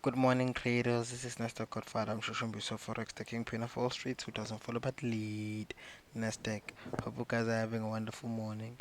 Good morning, traders. This is Nasdaq Godfather. I'm Shoshon Biso Forex, the kingpin of Wall Street, who doesn't follow but lead Nasdaq. Hope you guys are having a wonderful morning.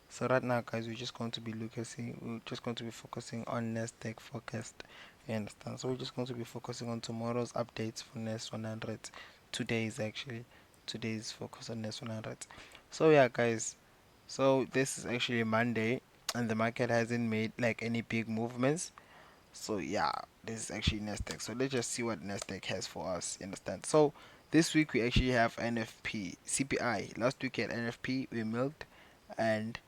So right now, guys, we're just going to be focusing on Nasdaq forecast. You understand? So we're just going to be focusing on tomorrow's updates for NES 100. Today's focus on NES 100. So yeah, guys. So this is actually Monday, and the market hasn't made like any big movements. So yeah, this is actually Nasdaq. So let's just see what Nasdaq has for us. You understand? So this week we actually have NFP, CPI. Last week we had NFP, we milked, and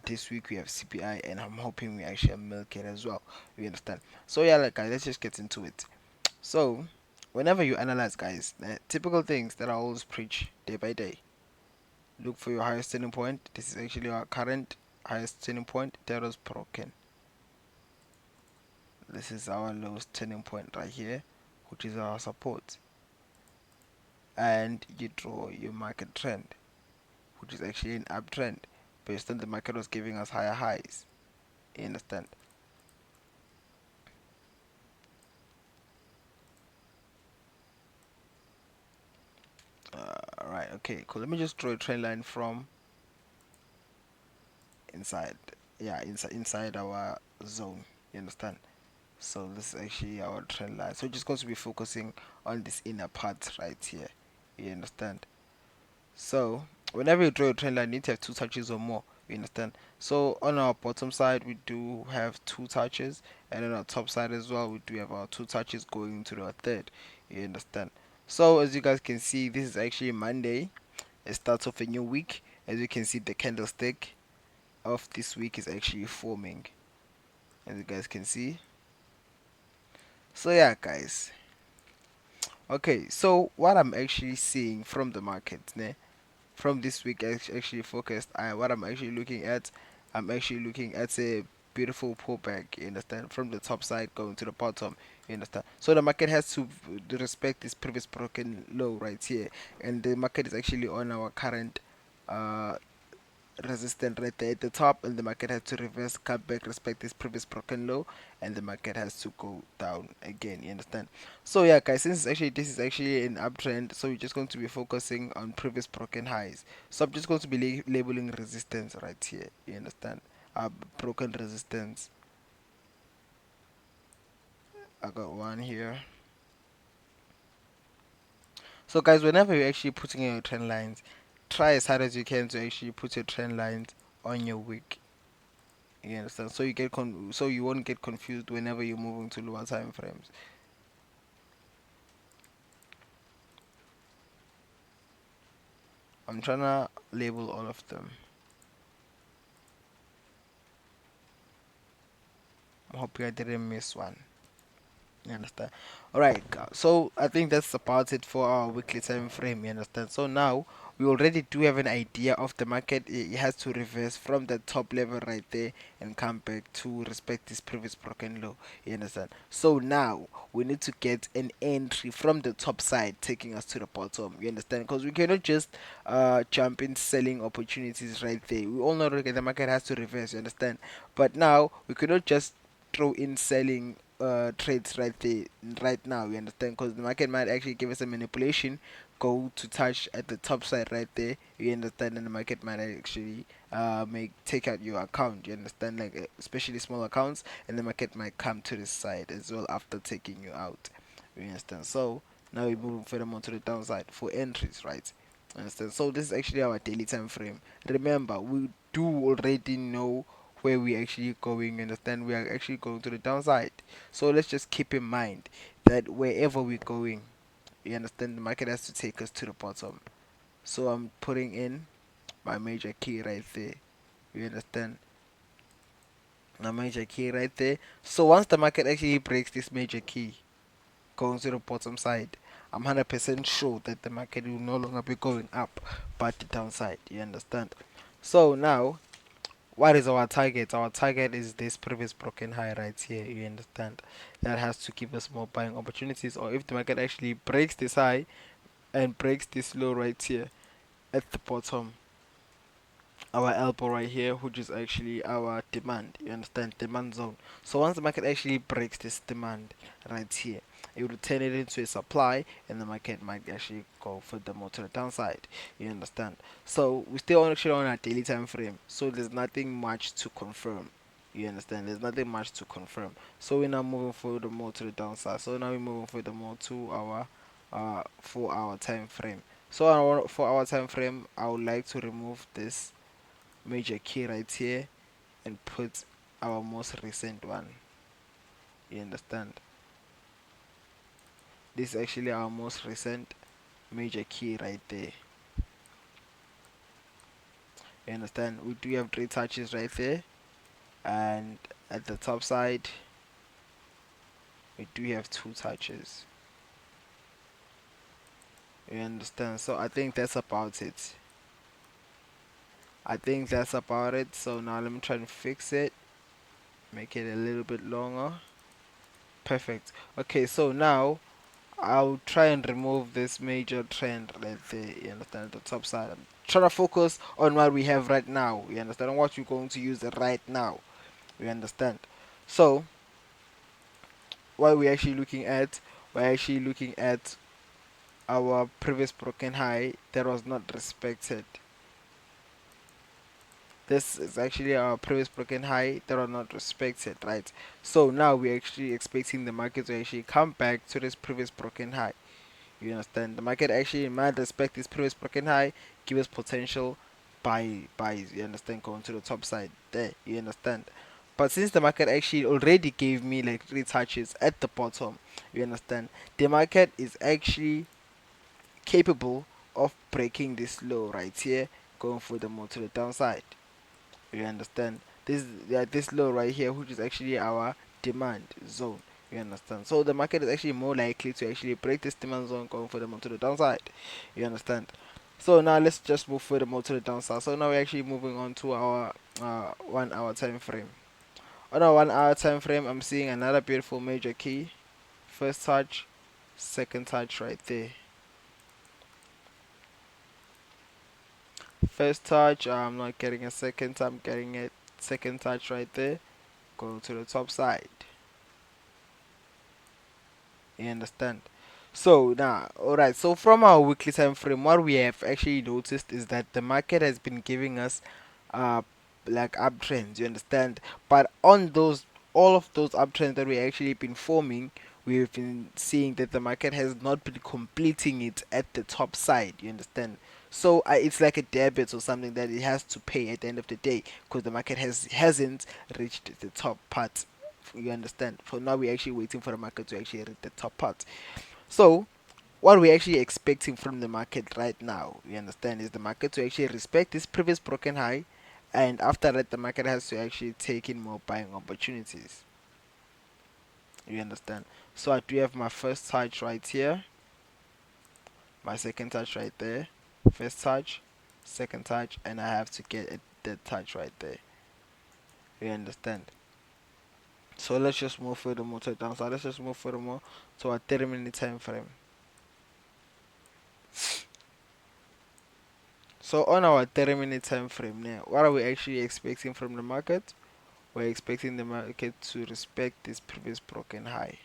this week we have CPI, and I'm hoping we actually milk it as well. You understand? So yeah, like guys, let's just get into it. So whenever you analyze, guys, the typical things that I always preach day by day. Look for your highest turning point. This is actually our current highest turning point that was broken. This is our lowest turning point right here, which is our support. And you draw your market trend, which is actually an uptrend based on the market was giving us higher highs. You understand? Right, okay, cool. Let me just draw a trend line from inside. Yeah, inside our zone. You understand? So this is actually our trend line. So we're just going to be focusing on this inner part right here. You understand? So whenever you draw a trend line, you need to have two touches or more. You understand? So on our bottom side, we do have two touches, and on our top side as well, we do have our two touches going into the third. You understand? So as you guys can see, this is actually Monday. It starts off a new week. As you can see, the candlestick of this week is actually forming. As you guys can see. So yeah, guys. Okay, so what I'm actually seeing from the market, ne? From this week actually focused, what I'm actually looking at a beautiful pullback, you understand, from the top side going to the bottom, you understand. So the market has to respect this previous broken low right here, and the market is actually on our current uh resistance right there at the top, and the market has to reverse, cut back, respect this previous broken low, and the market has to go down again. You understand? So yeah, guys, since this is actually an uptrend, so we're just going to be focusing on previous broken highs. So I'm just going to be labeling resistance right here. You understand? Broken resistance. I got one here. So guys, whenever you're actually putting in your trend lines, try as hard as you can to actually put your trend lines on your wick. You understand? So so you won't get confused whenever you're moving to lower time frames. I'm trying to label all of them. I hope I didn't miss one. You understand? Alright, so I think that's about it for our weekly time frame. You understand? So now we already do have an idea of the market. It has to reverse from the top level right there and come back to respect this previous broken low. You understand? So now we need to get an entry from the top side taking us to the bottom. You understand? Because we cannot just jump in selling opportunities right there. We all know that the market has to reverse. You understand? But now we cannot just throw in selling trades right there right now. You understand? Because the market might actually give us a manipulation, go to touch at the top side right there. You understand? And the market might actually make take out your account. You understand? Like especially small accounts, and the market might come to this side as well after taking you out. You understand? So now we're moving further on to the downside for entries, right? Understand? So this is actually our daily time frame. Remember, we do already know where we actually going. Understand? We are actually going to the downside. So let's just keep in mind that wherever we're going, you understand, the market has to take us to the bottom. So I'm putting in my major key right there. You understand? My major key right there. So once the market actually breaks this major key, going to the bottom side, I'm 100% sure that the market will no longer be going up, but the downside. You understand? So now, what is our target? Our target is this previous broken high right here. You understand? That has to give us more buying opportunities. Or if the market actually breaks this high and breaks this low right here at the bottom, our elbow right here, which is actually our demand. You understand? Demand zone. So once the market actually breaks this demand right here, it will turn it into a supply, and the market might actually go further more to the downside. You understand? So we still actually on our daily time frame. So there's nothing much to confirm. You understand? There's nothing much to confirm. So we're now moving further more to the downside. So now we're moving further more to our 4 hour time frame. So our 4 hour time frame, I would like to remove this major key right here and put our most recent one. You understand? This is actually our most recent major key right there. You understand? We do have 3 touches right there, and at the top side we do have 2 touches. You understand? So I think that's about it. I think that's about it. So now let me try and fix it, make it a little bit longer. Perfect. Okay, so now I'll try and remove this major trend right there. You understand? At the top side, I'm trying to focus on what we have right now. You understand? What we're going to use right now. You understand? So what we're actually looking at, we're actually looking at our previous broken high that was not respected. This is actually our previous broken high that was not respected, right? So now we're actually expecting the market to actually come back to this previous broken high. You understand? The market actually might respect this previous broken high, give us potential buys. You understand? Going to the top side there. You understand? But since the market actually already gave me like 3 touches at the bottom, you understand? The market is actually capable of breaking this low right here, going further more to the downside. You understand? This low right here, which is actually our demand zone. You understand? So the market is actually more likely to actually break this demand zone, going further more to the downside. You understand? So now let's just move further more to the downside. So now we're actually moving on to our 1 hour time frame. On our 1 hour time frame, I'm seeing another beautiful major key. First touch, second touch right there. First touch, I'm not getting a second, I'm getting a second touch right there. Going to the top side. You understand? So now, alright. So from our weekly time frame, what we have actually noticed is that the market has been giving us, uh, like uptrends. You understand? But on those, all of those uptrends that we actually been forming, we've been seeing that the market has not been completing it at the top side. You understand? So it's like a debit or something that it has to pay at the end of the day because the market hasn't reached the top part. You understand? For now, we're actually waiting for the market to actually reach the top part. So what we're actually expecting from the market right now, you understand, is the market to actually respect this previous broken high, and after that, the market has to actually take in more buying opportunities. You understand? So I do have my first touch right here, my second touch right there, first touch, second touch, and I have to get a dead touch right there. You understand? So let's just move furthermore to the downside. Let's just move furthermore to our 30-minute time frame. So on our 30-minute time frame now, what are we actually expecting from the market? We're expecting the market to respect this previous broken high.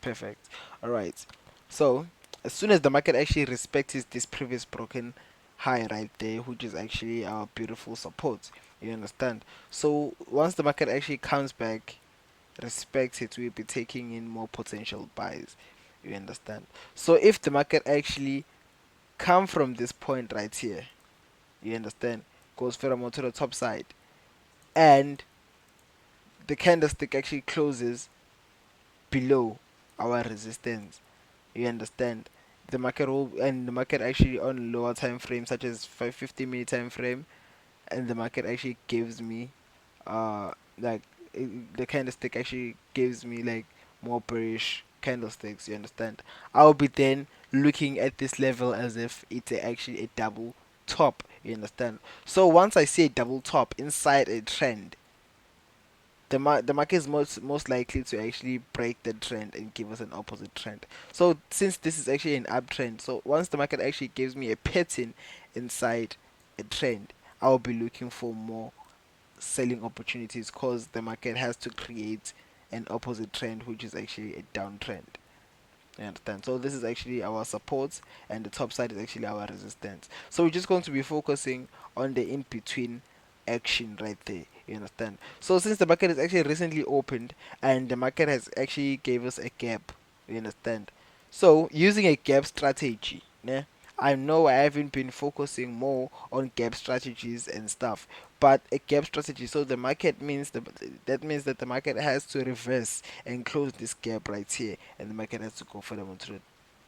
Perfect. Alright. So as soon as the market actually respects this previous broken high right there, which is actually our beautiful support, you understand? So once the market actually comes back, respects it, we'll be taking in more potential buys. You understand? So if the market actually come from this point right here, you understand, goes furthermore to the top side, and the candlestick actually closes below our resistance, you understand, the market will, and the market actually on lower time frame such as 550-minute time frame, and the market actually gives me like the candlestick actually gives me like more bearish candlesticks, you understand, I'll be then looking at this level as if it's actually a double top, you understand. So once I see a double top inside a trend, the market is most likely to actually break the trend and give us an opposite trend. So since this is actually an uptrend, so once the market actually gives me a pattern inside a trend, I'll be looking for more selling opportunities because the market has to create an opposite trend, which is actually a downtrend. You understand? So this is actually our supports, and the top side is actually our resistance. So we're just going to be focusing on the in between action right there. You understand? So since the market is actually recently opened and the market has actually gave us a gap, you understand? So using a gap strategy, né? I know I haven't been focusing more on gap strategies and stuff, but a gap strategy. So the market means that means that the market has to reverse and close this gap right here, and the market has to go further onto the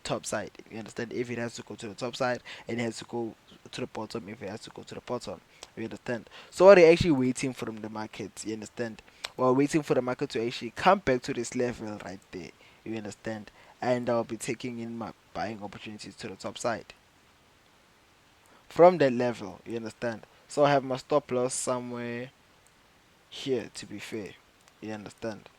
top side. You understand? If it has to go to the top side, and it has to go to the bottom if it has to go to the bottom. You understand? So what are you actually waiting from the market? You understand? We're waiting for the market to actually come back to this level right there. You understand? And I'll be taking in my buying opportunities to the top side from that level. You understand? So I have my stop loss somewhere here, to be fair. You understand?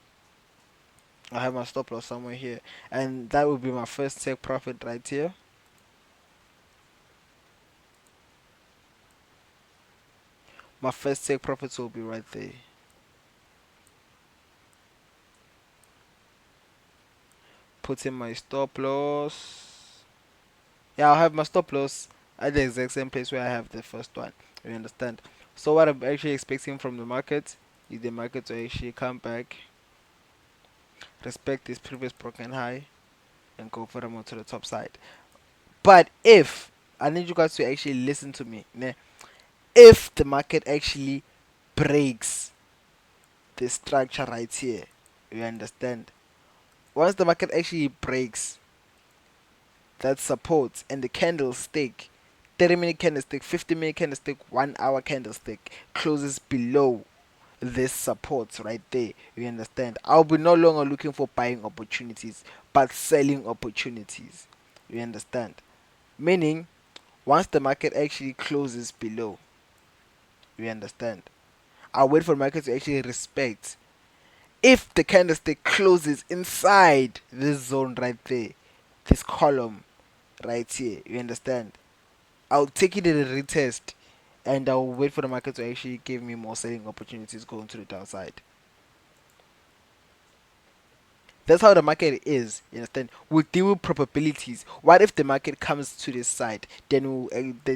I have my stop loss somewhere here, and that will be my first take profit right here. My first take profits will be right there. Put in my stop loss. Yeah, I'll have my stop loss at the exact same place where I have the first one. You understand? So what I'm actually expecting from the market is the market to actually come back, respect this previous broken high, and go further more to the top side. But if I need you guys to actually listen to me, né? If the market actually breaks the structure right here, you understand? Once the market actually breaks that support and the candlestick, 30-minute candlestick, 50-minute candlestick, 1 hour candlestick closes below this support right there, you understand? I'll be no longer looking for buying opportunities but selling opportunities. You understand? Meaning, once the market actually closes below, you understand? I'll wait for the market to actually respect. If the candlestick closes inside this zone right there, this column right here, you understand? I'll take it as a retest, and I'll wait for the market to actually give me more selling opportunities going to the downside. That's how the market is. You understand? We deal with probabilities. What if the market comes to this side? Then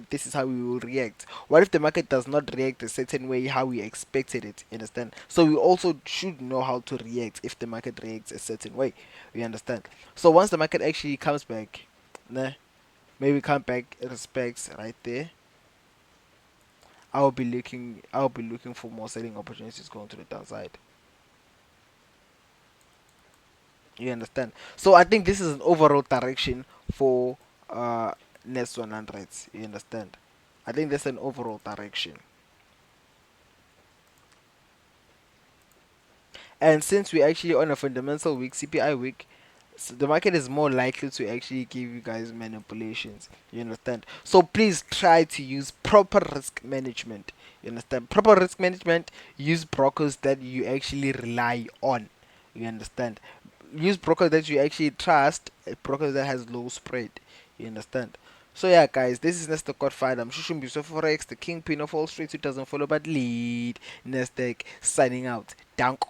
this is how we will react. What if the market does not react a certain way how we expected it? You understand? So we also should know how to react if the market reacts a certain way. You understand? So once the market actually comes back, nah, maybe come back respects right there. I'll be looking for more selling opportunities going to the downside. You understand? So I think this is an overall direction for Nest 100. You understand? I think that's an overall direction. And since we're actually on a fundamental week, CPI week, so the market is more likely to actually give you guys manipulations. You understand? So please try to use proper risk management. You understand? Proper risk management. Use brokers that you actually rely on. You understand? Use brokers that you actually trust. A broker that has low spread. You understand? So yeah, guys, this is Nestor Godfather. I'm Shushum Forex, the kingpin of Wall Street 2000 follow but lead. Nasdaq signing out. Dank.